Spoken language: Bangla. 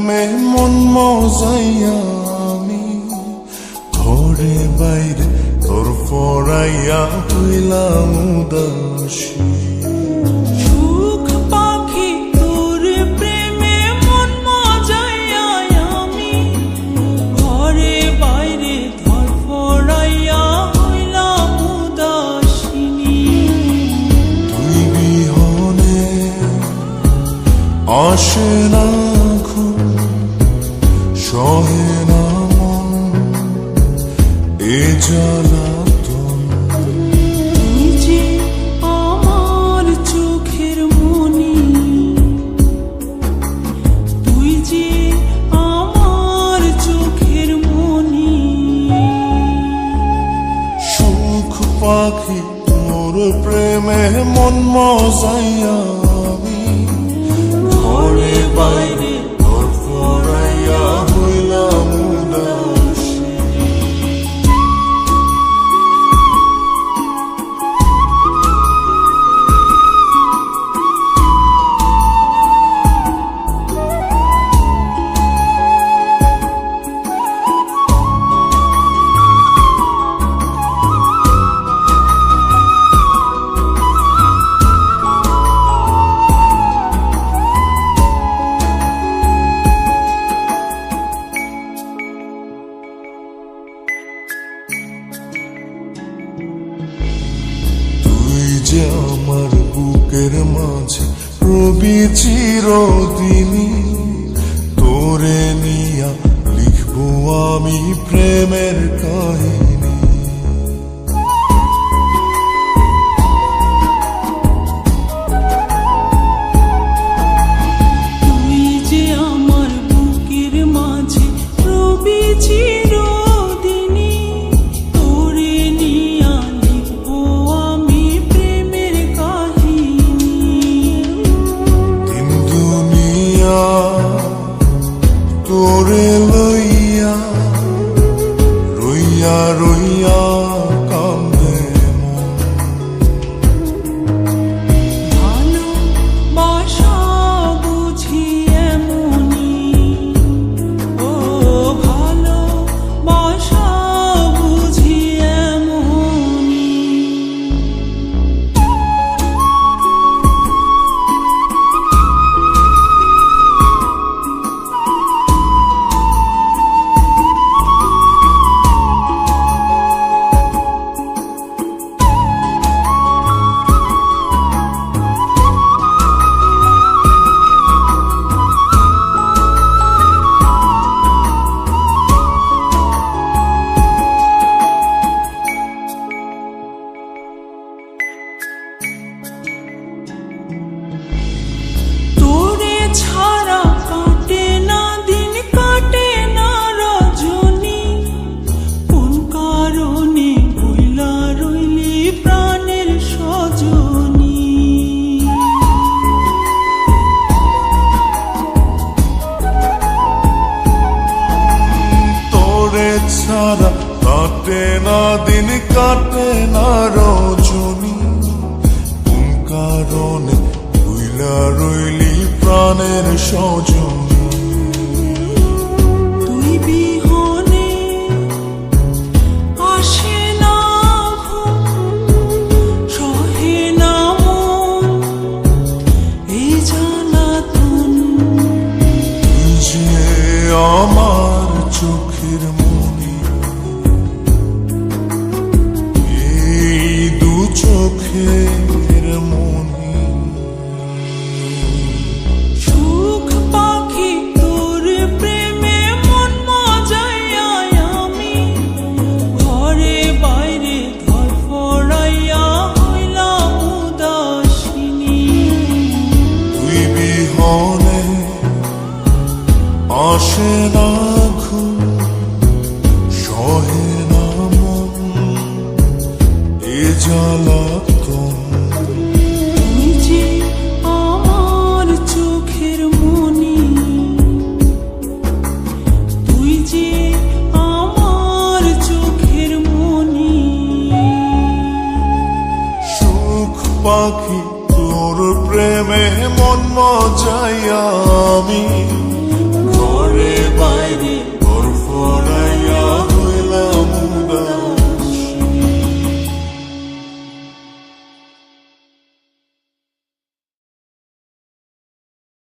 প্রেমে মন মজাইয়া আমি ঘরে বাইরে তোর পরাইয়া হইলাম উদাসী। সুখ পাখি তোর প্রেমে মন মজাইয়া আমি ঘরে বাইরে ধর পরাইয়া হইলাম উদাসিনী। তুই বিহনে আসে না ঘুম, সহে না মন এ জ্বালাতন। তুই যে আমার চোখের মনি, তুই যে আমার চোখের মনি। সুখ পাখি তোর প্রেমে মন মজাইয়া আমি ঘরে বাইরে তোর পরাইয়া হইলাম উদাসী। তুই যে আমার বুকের মাঝে রবি চিরদিনই, তোরে নিয়া লিখবো আমি প্রেমের কাহিনী। তুই যে আমার বুকের মাঝে রবি চিরদিনই, তোরে নিয়া লিখবো আমি প্রেমের কাহিনী। দিন দুনিয়া তোরে লইয়া রইয়া রইয়া কান্দে মন। ভালোবাসা বুঝি এমনি, ও ভালোবাসা বুঝি এমনি। তোরে ছাড়া কাটে না দিন, কাটে না রজনী। কোন কারণে ভুলা রইলি প্রাণের সজনী। তোরে ছাড়া কাটে না দিন, কাটে না রজনী। কোন কারণে ভুইলা রইলি প্রাণের সজনী। তুই বিহনে আসে না ঘুম, সহে না মন এই জ্বালাতন। তুই যে আমার চোখের মনি, এই দু চোখের মনি। সুখ পাখি তোর প্রেমে মন মজাইয়া আমি ঘরে বাইরে ধর পরাইয়া হইলাম উদাসিনী। তুই বিহনে আসে না ঘুম, সহে না মন এ জ্বালাতন। তুই যে আমার চোখের মনি, তুই যে আমার চোখের মনি। সুখ পাখি তোর প্রেমে মন মজাইয়া আমি